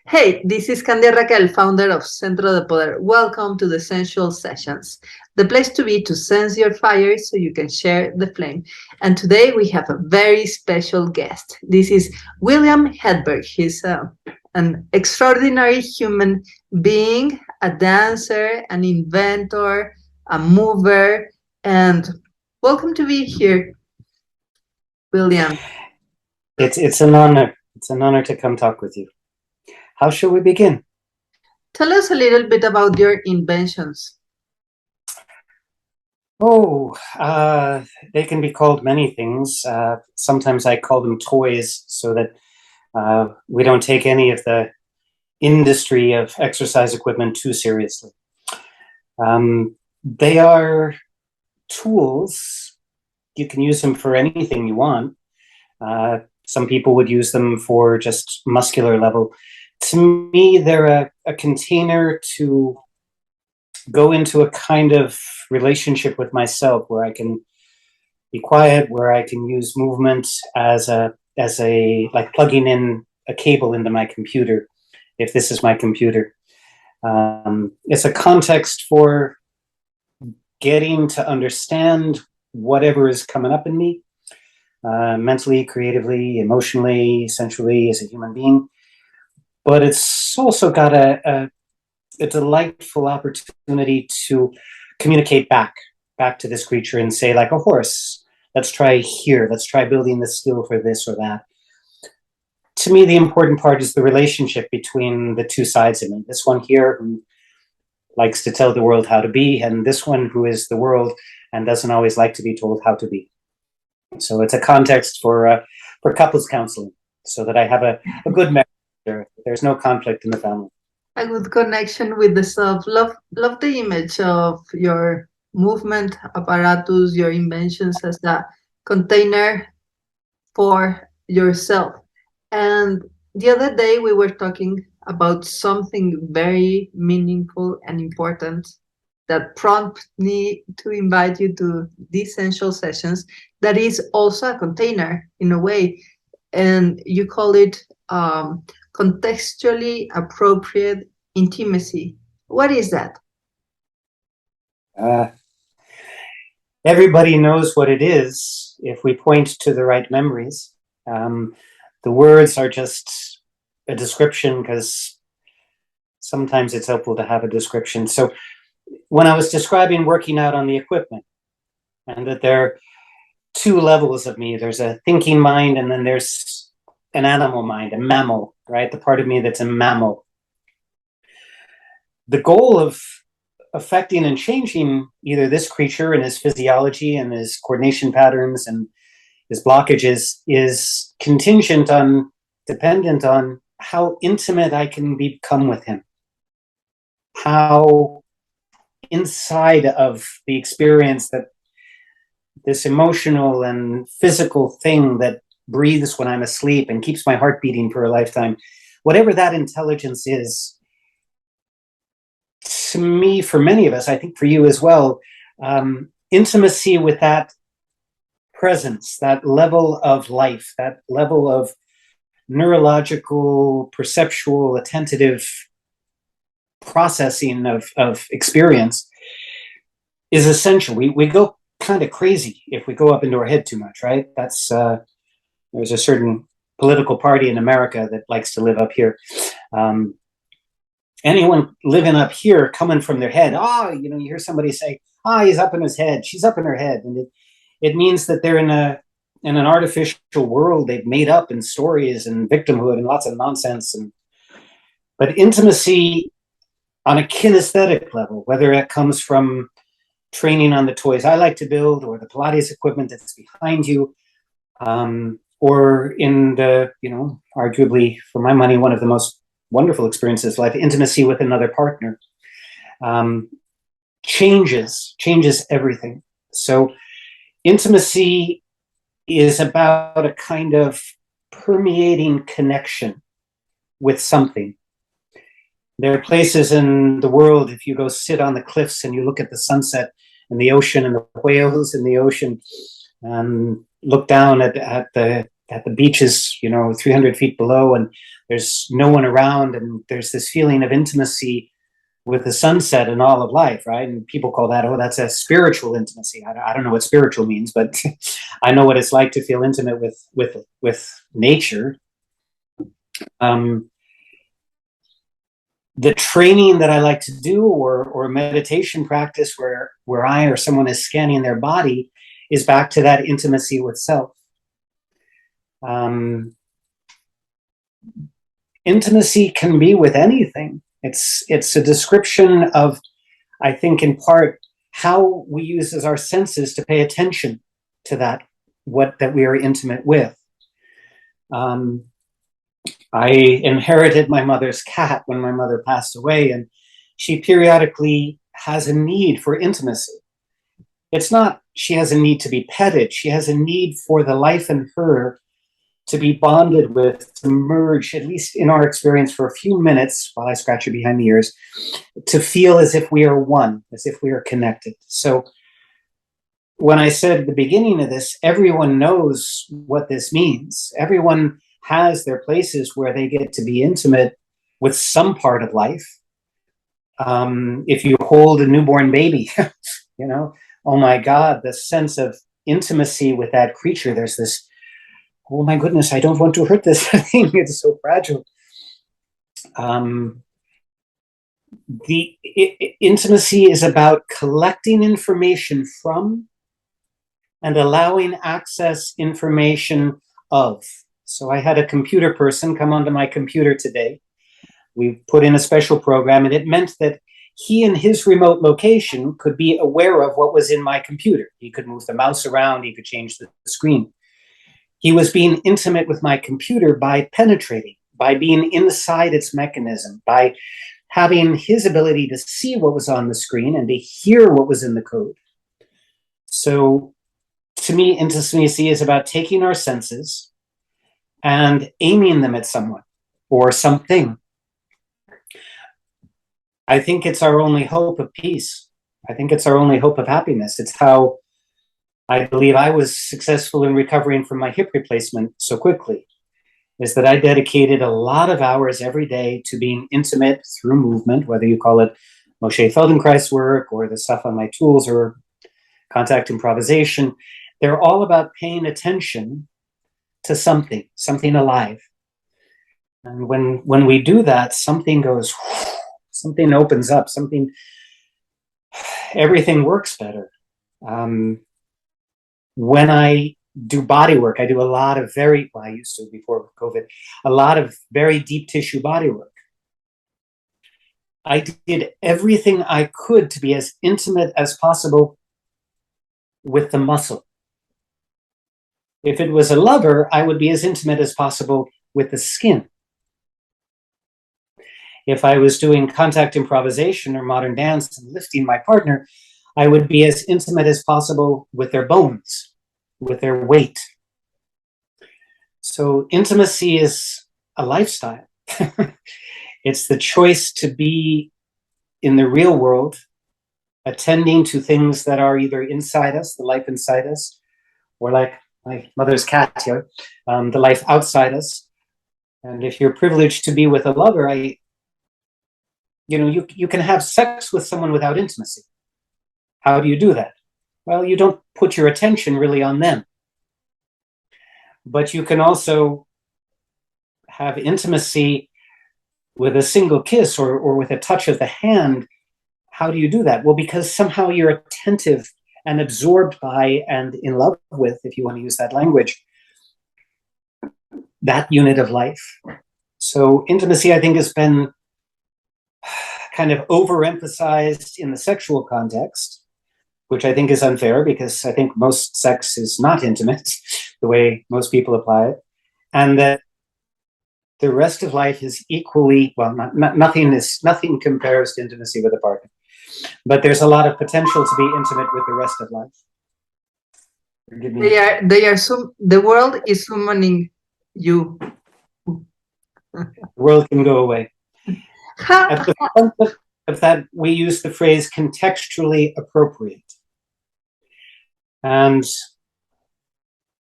Hey, this is CANDIA RAQUEL, founder of Centro de Poder. Welcome to the Sensual Sessions, the place to be to sense your fire so you can share the flame. And today we have a very special guest. This is William Hedberg. He's an extraordinary human being, a dancer, an inventor, a mover, and welcome to be here, William. It's an honor. It's an honor to come talk with you. How shall we begin? Tell us a little bit about your inventions. Oh, they can be called many things. Sometimes I call them toys so that we don't take any of the industry of exercise equipment too seriously. They are tools. You can use them for anything you want. Some people would use them for just muscular level. To me, they're a container to go into a kind of relationship with myself where I can be quiet, where I can use movement as a like plugging in a cable into my computer, if this is my computer. It's a context for getting to understand whatever is coming up in me, mentally, creatively, emotionally, sensually, as a human being. But it's also got a delightful opportunity to communicate back to this creature and say, like a horse, let's try here, let's try building this skill for this or that. To me, the important part is the relationship between the two sides of me. This one here who likes to tell the world how to be, and this one who is the world and doesn't always like to be told how to be. So it's a context for couples counseling, so that I have a good marriage. There's no conflict in the family. A good connection with the self. Love the image of your movement apparatus, your inventions as a container for yourself. And the other day we were talking about something very meaningful and important that prompted me to invite you to these essential sessions. That is also a container in a way, and you call it contextually appropriate intimacy. What is that? Everybody knows what it is if we point to the right memories. The words are just a description because sometimes it's helpful to have a description. So when I was describing working out on the equipment, and that there are two levels of me, there's a thinking mind and then there's an animal mind, a mammal, right? The part of me that's a mammal. The goal of affecting and changing either this creature and his physiology and his coordination patterns and his blockages is dependent on how intimate I can become with him. How inside of the experience that this emotional and physical thing that breathes when I'm asleep and keeps my heart beating for a lifetime, whatever that intelligence is, to me, for many of us, I think for you as well, intimacy with that presence, that level of life, that level of neurological, perceptual, attentive processing of experience is essential. We go kind of crazy if we go up into our head too much, right? That's there's a certain political party in America that likes to live up here. Anyone living up here, coming from their head, you hear somebody say, he's up in his head, she's up in her head. And it means that they're in an artificial world they've made up in stories and victimhood and lots of nonsense. But intimacy on a kinesthetic level, whether it comes from training on the toys I like to build or the Pilates equipment that's behind you, or in the, arguably, for my money, one of the most wonderful experiences of life, intimacy with another partner, changes everything. So intimacy is about a kind of permeating connection with something. There are places in the world, if you go sit on the cliffs and you look at the sunset and the ocean and the whales in the ocean, and look down at the beaches, 300 feet below, and there's no one around, and there's this feeling of intimacy with the sunset and all of life, right? And people call that, oh, that's a spiritual intimacy. I don't know what spiritual means, but I know what it's like to feel intimate with nature. The training that I like to do, or meditation practice where I or someone is scanning their body, is back to that intimacy with self. Intimacy can be with anything. It's a description of, I think, in part, how we use as our senses to pay attention to that we are intimate with. I inherited my mother's cat when my mother passed away, and she periodically has a need for intimacy. It's not she has a need to be petted. She has a need for the life in her to be bonded with, to merge, at least in our experience, for a few minutes while I scratch her behind the ears, to feel as if we are one, as if we are connected. So when I said at the beginning of this, everyone knows what this means. Everyone has their places where they get to be intimate with some part of life. If you hold a newborn baby, oh my God, the sense of intimacy with that creature, there's this, oh my goodness, I don't want to hurt this thing. It's so fragile. Intimacy is about collecting information from and allowing access information of. So I had a computer person come onto my computer today. We put in a special program, and it meant that he in his remote location could be aware of what was in my computer. He could move the mouse around, he could change the screen. He was being intimate with my computer by penetrating, by being inside its mechanism, by having his ability to see what was on the screen and to hear what was in the code. So to me, intimacy is about taking our senses and aiming them at someone or something. I think it's our only hope of peace. I think it's our only hope of happiness. It's how I believe I was successful in recovering from my hip replacement so quickly, is that I dedicated a lot of hours every day to being intimate through movement, whether you call it Moshe Feldenkrais work or the stuff on my tools or contact improvisation. They're all about paying attention to something alive. And when we do that, something goes, something opens up, everything works better. When I do body work, I do a lot of I used to before COVID, a lot of very deep tissue body work. I did everything I could to be as intimate as possible with the muscle. If it was a lover, I would be as intimate as possible with the skin. If I was doing contact improvisation or modern dance and lifting my partner, I would be as intimate as possible with their bones, with their weight. So intimacy is a lifestyle. It's the choice to be in the real world, attending to things that are either inside us, the life inside us, or like my mother's cat here, the life outside us. And if you're privileged to be with a lover, you can have sex with someone without intimacy. How do you do that? Well, you don't put your attention really on them. But you can also have intimacy with a single kiss or with a touch of the hand. How do you do that? Well, because somehow you're attentive and absorbed by and in love with, if you want to use that language, that unit of life. So intimacy, I think, has been kind of overemphasized in the sexual context, which I think is unfair because I think most sex is not intimate the way most people apply it. And that the rest of life is equally, well, nothing compares to intimacy with a partner. But there's a lot of potential to be intimate with the rest of life. The world is summoning you. The world can go away. At the front of that, we use the phrase contextually appropriate. And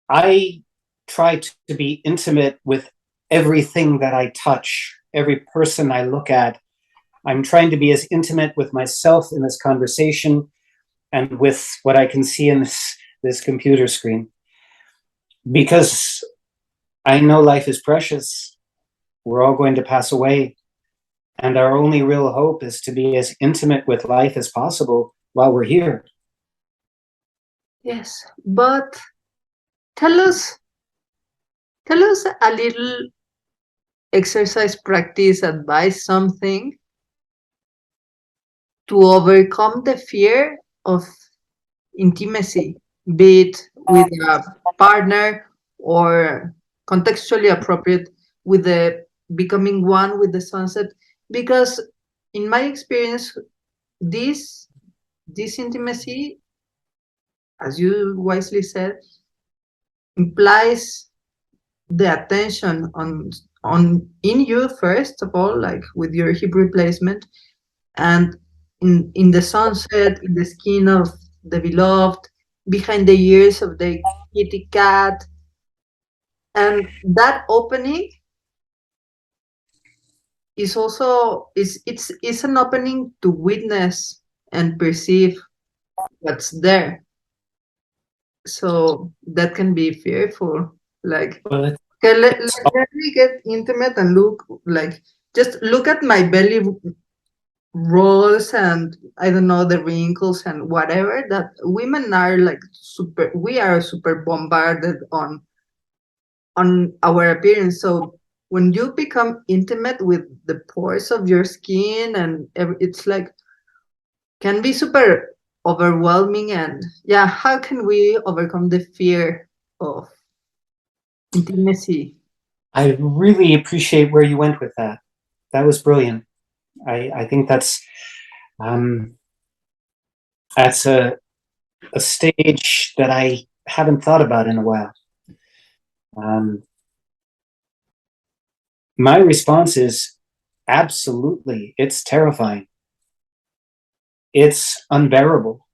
I try to be intimate with everything that I touch, every person I look at. I'm trying to be as intimate with myself in this conversation and with what I can see in this computer screen. Because I know life is precious. We're all going to pass away. And our only real hope is to be as intimate with life as possible while we're here. Yes, but tell us a little exercise practice, advice, something to overcome the fear of intimacy, be it with a partner or contextually appropriate with the becoming one with the sunset. Because in my experience, this intimacy, as you wisely said, implies the attention on in you first of all, like with your hip replacement, and in the sunset, in the skin of the beloved, behind the ears of the kitty cat, and that opening is also it's an opening to witness and perceive what's there. So that can be fearful, like, Well, okay, let me get intimate and look, like, just look at my belly rolls and I don't know, the wrinkles and whatever, that women are like we are super bombarded on our appearance. So when you become intimate with the pores of your skin and it's like can be super overwhelming. And yeah, how can we overcome the fear of intimacy? I really appreciate where you went with that. That was brilliant. I think that's a stage that I haven't thought about in a while. My response is absolutely. It's terrifying. It's unbearable.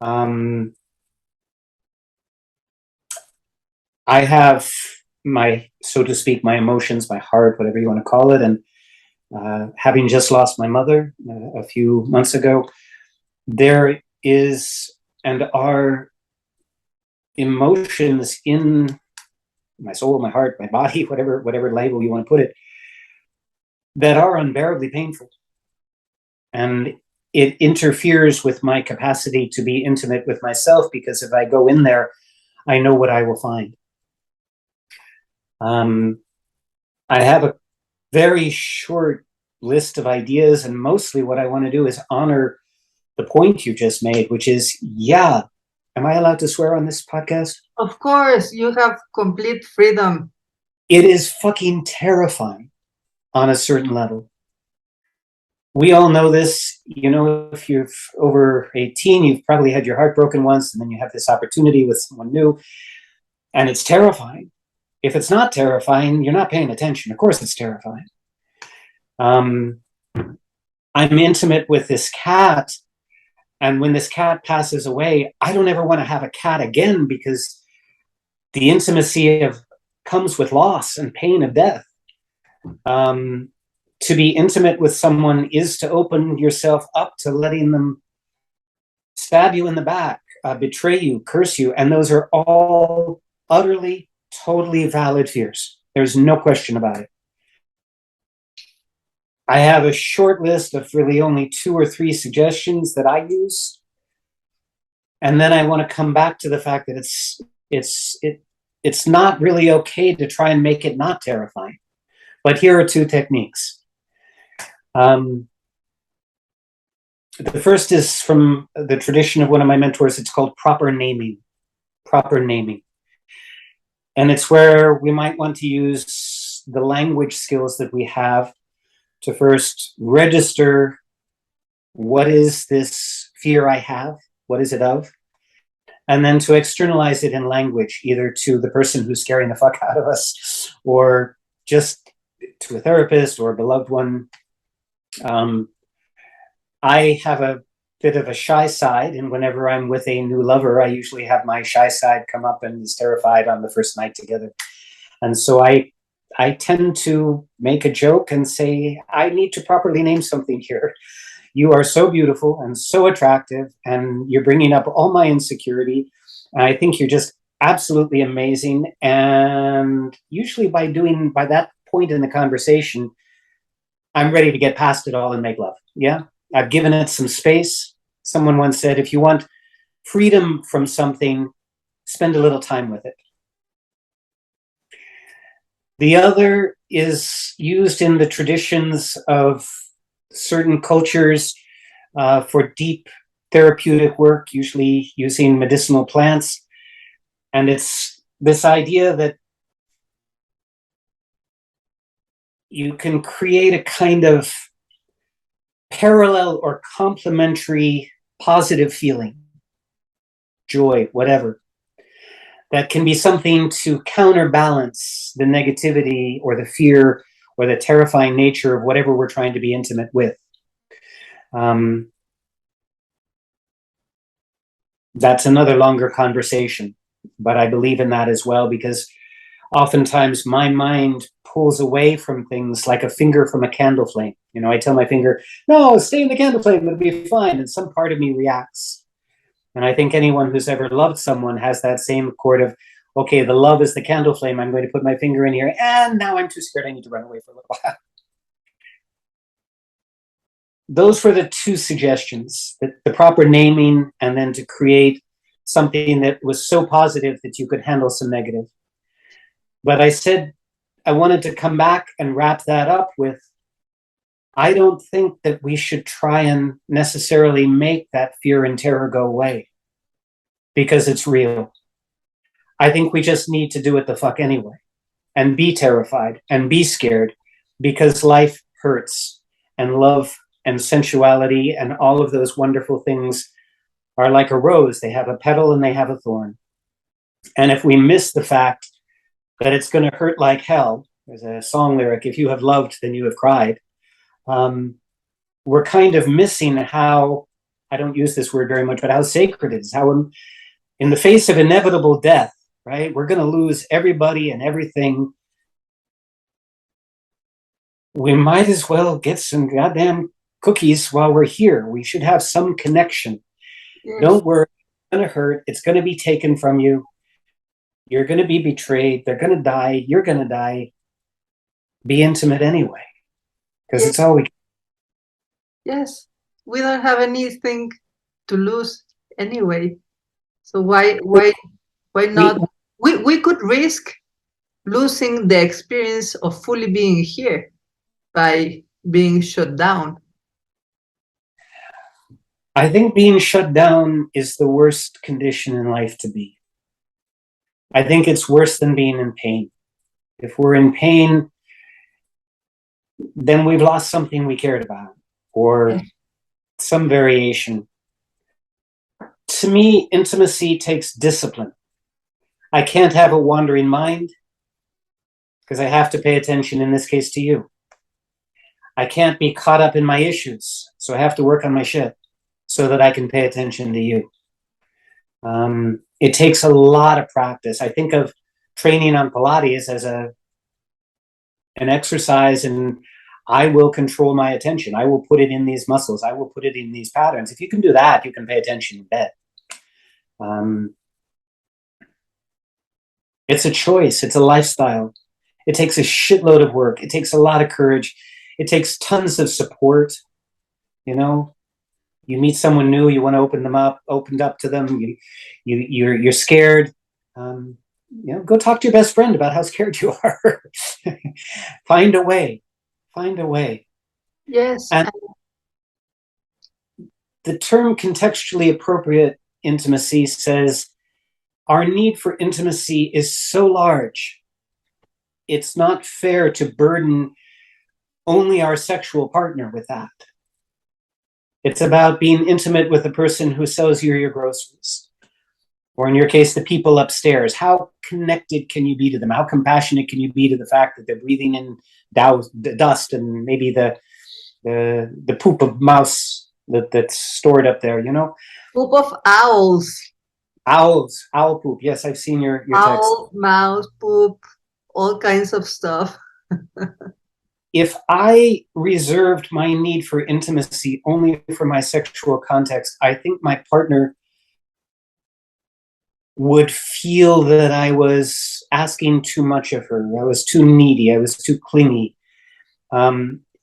I have my, so to speak, my emotions, my heart, whatever you want to call it, and having just lost my mother a few months ago, there is and are emotions in my soul, my heart, my body, whatever label you want to put it, that are unbearably painful. And it interferes with my capacity to be intimate with myself, because if I go in there, I know what I will find. I have a very short list of ideas, and mostly what I want to do is honor the point you just made, which is, yeah, am I allowed to swear on this podcast? Of course, you have complete freedom. It is fucking terrifying on a certain level. We all know this. You know, if you're over 18, you've probably had your heart broken once, and then you have this opportunity with someone new, and it's terrifying. If it's not terrifying, you're not paying attention. Of course it's terrifying. I'm intimate with this cat, and when this cat passes away, I don't ever want to have a cat again, because the intimacy comes with loss and pain of death. To be intimate with someone is to open yourself up to letting them stab you in the back, betray you, curse you, and those are all utterly, totally valid fears. There's no question about it. I have a short list of really only 2 or 3 suggestions that I use, and then I want to come back to the fact that it's not really okay to try and make it not terrifying. But here are 2 techniques. The first is from the tradition of one of my mentors. It's called proper naming. Proper naming. And it's where we might want to use the language skills that we have to first register, what is this fear I have? What is it of? And then to externalize it in language, either to the person who's scaring the fuck out of us, or just to a therapist or a beloved one. I have a bit of a shy side, and whenever I'm with a new lover, I usually have my shy side come up and is terrified on the first night together. And so I I tend to make a joke and say, I need to properly name something here. You are so beautiful and so attractive, and you're bringing up all my insecurity. And I think you're just absolutely amazing. And usually by that point in the conversation, I'm ready to get past it all and make love. Yeah. I've given it some space. Someone once said, if you want freedom from something, spend a little time with it. The other is used in the traditions of certain cultures for deep therapeutic work, usually using medicinal plants. And it's this idea that you can create a kind of parallel or complementary positive feeling, joy, whatever, that can be something to counterbalance the negativity or the fear or the terrifying nature of whatever we're trying to be intimate with. That's another longer conversation, but I believe in that as well, because oftentimes my mind pulls away from things like a finger from a candle flame. You know, I tell my finger, no, stay in the candle flame, it'll be fine. And some part of me reacts. And I think anyone who's ever loved someone has that same accord of, okay, the love is the candle flame. I'm going to put my finger in here, and now I'm too scared. I need to run away for a little while. Those were the two suggestions, the proper naming, and then to create something that was so positive that you could handle some negative. But I said I wanted to come back and wrap that up with, I don't think that we should try and necessarily make that fear and terror go away because it's real. I think we just need to do it the fuck anyway and be terrified and be scared, because life hurts, and love and sensuality and all of those wonderful things are like a rose. They have a petal and they have a thorn. And if we miss the fact that it's going to hurt like hell, there's a song lyric, if you have loved, then you have cried. We're kind of missing how, I don't use this word very much, but how sacred it is, how in the face of inevitable death, right, we're going to lose everybody and everything. We might as well get some goddamn cookies while we're here. We should have some connection. Yes. Don't worry, it's going to hurt. It's going to be taken from you. You're going to be betrayed. They're going to die. You're going to die. Be intimate anyway, because it's all we can. Yes, we don't have anything to lose anyway. So why not? We could risk losing the experience of fully being here by being shut down. I think being shut down is the worst condition in life to be. I think it's worse than being in pain. If we're in pain, then we've lost something we cared about, or some variation. To me, intimacy takes discipline. I can't have a wandering mind because I have to pay attention, in this case, to you. I can't be caught up in my issues, so I have to work on my shit so that I can pay attention to you. It takes a lot of practice. I think of training on Pilates as an exercise, and I will control my attention. I will put it in these muscles. I will put it in these patterns. If you can do that, you can pay attention in bed. It's a choice. It's a lifestyle. It takes a shitload of work. It takes a lot of courage. It takes tons of support. You know, you meet someone new, you want to opened up to them. You're scared. You know, go talk to your best friend about how scared you are. Find a way. Find a way. Yes. And the term contextually appropriate intimacy says our need for intimacy is so large, it's not fair to burden only our sexual partner with that. It's about being intimate with the person who sells you your groceries, or in your case, the people upstairs. How connected can you be to them? How compassionate can you be to the fact that they're breathing in dust and maybe the poop of mouse that's stored up there, you know? Poop of owls. Owl poop. Yes, I've seen your text. Owl, mouse, poop. all kinds of stuff. If I reserved my need for intimacy only for my sexual context, I think my partner would feel that I was asking too much of her. I was too needy. I was too clingy.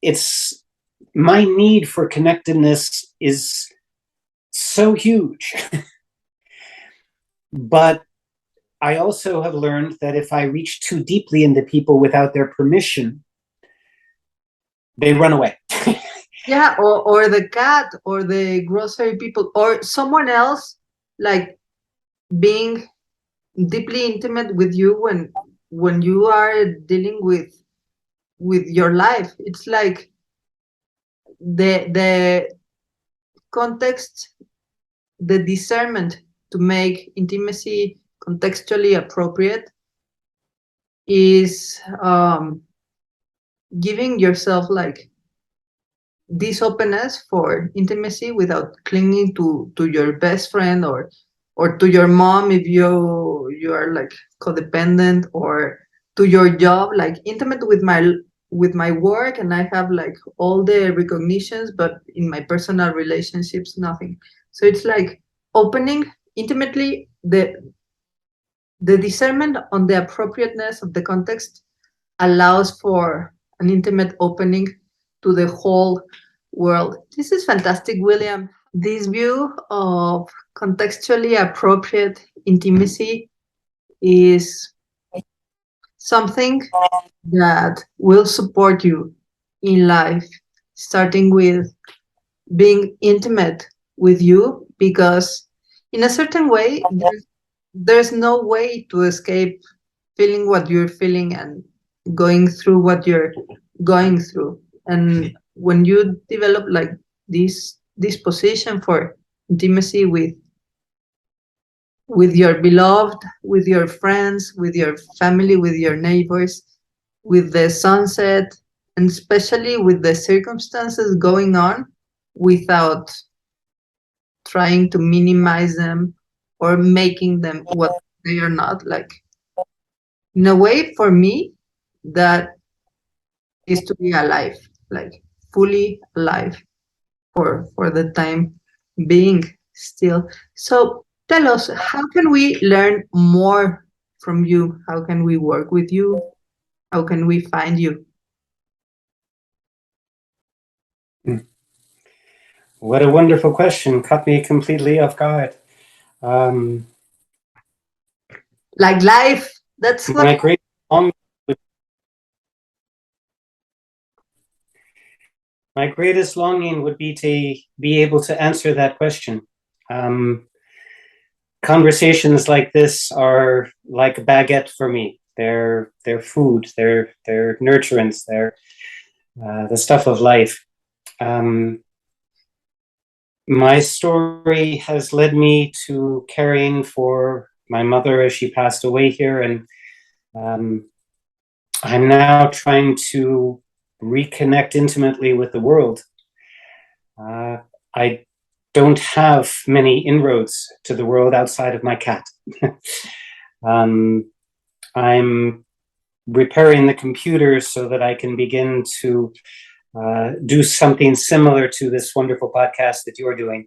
It's my need for connectedness is so huge. But I also have learned that if I reach too deeply into people without their permission, they run away. Yeah, or the cat or the grocery people or someone else like being deeply intimate with you when you are dealing with your life. It's like the context, the discernment to make intimacy contextually appropriate is giving yourself like this openness for intimacy without clinging to your best friend or to your mom if you are like codependent, or to your job, like intimate with my work, and I have like all the recognitions, but in my personal relationships nothing. So it's like opening intimately the discernment on the appropriateness of the context allows for an intimate opening to the whole world. This is fantastic, William. This view of contextually appropriate intimacy is something that will support you in life, starting with being intimate with you, because in a certain way, there's no way to escape feeling what you're feeling and going through what you're going through. And when you develop like this position for intimacy with your beloved, with your friends, with your family, with your neighbors, with the sunset, and especially with the circumstances going on, without trying to minimize them or making them what they are not, like in a way, for me, that is to be alive, like fully alive for the time being still. So tell us, how can we learn more from you? How can we work with you? How can we find you? What a wonderful question. Caught me completely off guard. Um, Like life, that's what. my great longing my greatest longing would be to be able to answer that question. Um, Conversations like this are like a baguette for me. They're food. They're nurturance. They're the stuff of life. Um, my story has led me to caring for my mother as she passed away here, and I'm now trying to reconnect intimately with the world. I don't have many inroads to the world outside of my cat. I'm repairing the computer so that I can begin to do something similar to this wonderful podcast that you're doing.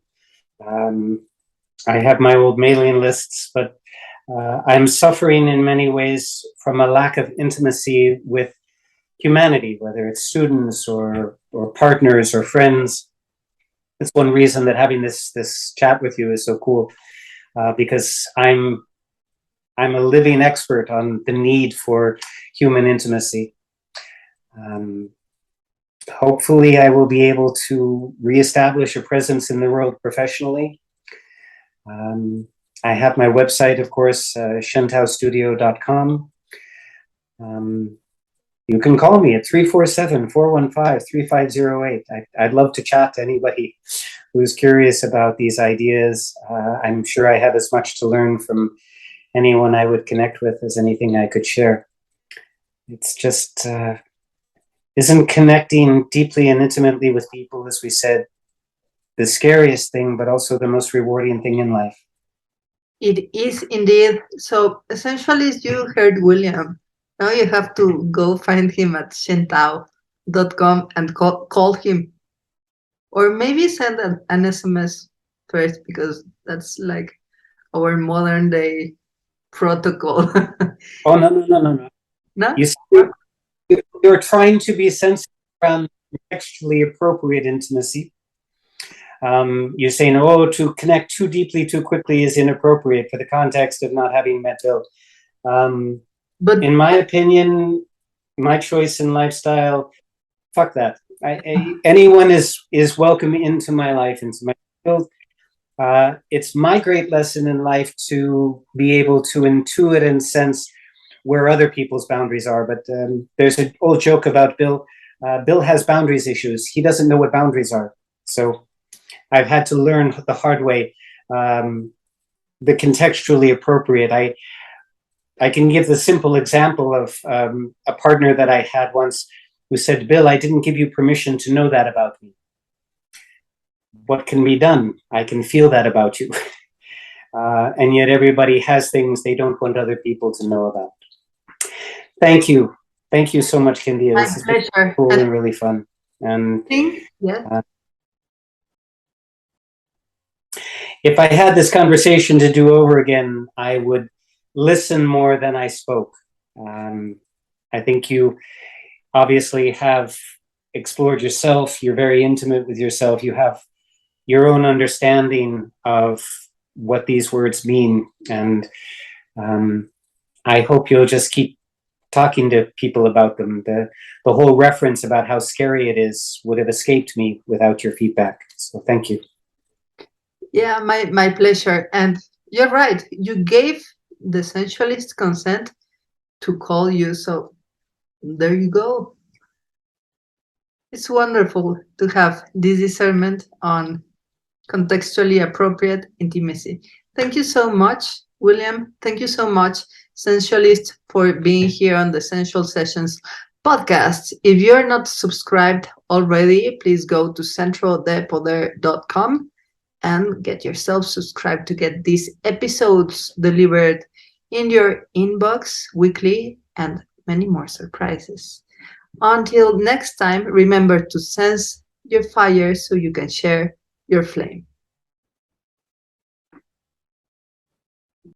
I have my old mailing lists, but I'm suffering in many ways from a lack of intimacy with humanity, whether it's students or partners or friends. It's one reason that having this chat with you is so cool, because I'm a living expert on the need for human intimacy. Hopefully, I will be able to reestablish a presence in the world professionally. I have my website, of course, shentaostudio.com. You can call me at 347-415-3508. I'd love to chat to anybody who's curious about these ideas. I'm sure I have as much to learn from anyone I would connect with as anything I could share. It's just, isn't connecting deeply and intimately with people, as we said, the scariest thing, but also the most rewarding thing in life? It is indeed. So essentially, as you heard William, Now you have to go find him at shentao.com and call him. Or maybe send an SMS first, because that's like our modern day protocol. Oh, no, no, no, no, no. No? You see, you're trying to be sensitive around contextually appropriate intimacy. You're saying, oh, to connect too deeply too quickly is inappropriate for the context of not having met Bill. But In my opinion, my choice in lifestyle, fuck that. Anyone is welcome into my life, into my field. It's my great lesson in life to be able to intuit and sense where other people's boundaries are. But there's an old joke about Bill. Bill has boundaries issues. He doesn't know what boundaries are. So I've had to learn the hard way, the contextually appropriate. I can give the simple example of a partner that I had once who said, Bill, I didn't give you permission to know that about me. What can be done? I can feel that about you. And yet everybody has things they don't want other people to know about. Thank you. Thank you so much, CANDIA. my This has pleasure. been cool and really fun. And Yeah. if I had this conversation to do over again, I would listen more than I spoke. I think you obviously have explored yourself. You're very intimate with yourself. You have your own understanding of what these words mean. And I hope you'll just keep talking to people about them. The whole reference about how scary it is would have escaped me without your feedback. So thank you. Yeah, my pleasure. And you're right. You gave the sensualist consent to call you. So there you go. It's wonderful to have this discernment on contextually appropriate intimacy. Thank you so much, William. Thank you so much, Sensualist, for being here on the Sensual Sessions podcast. If you're not subscribed already, please go to centrodepoder.com and get yourself subscribed to get these episodes delivered in your inbox weekly and many more surprises. Until next time, remember to sense your fire so you can share your flame.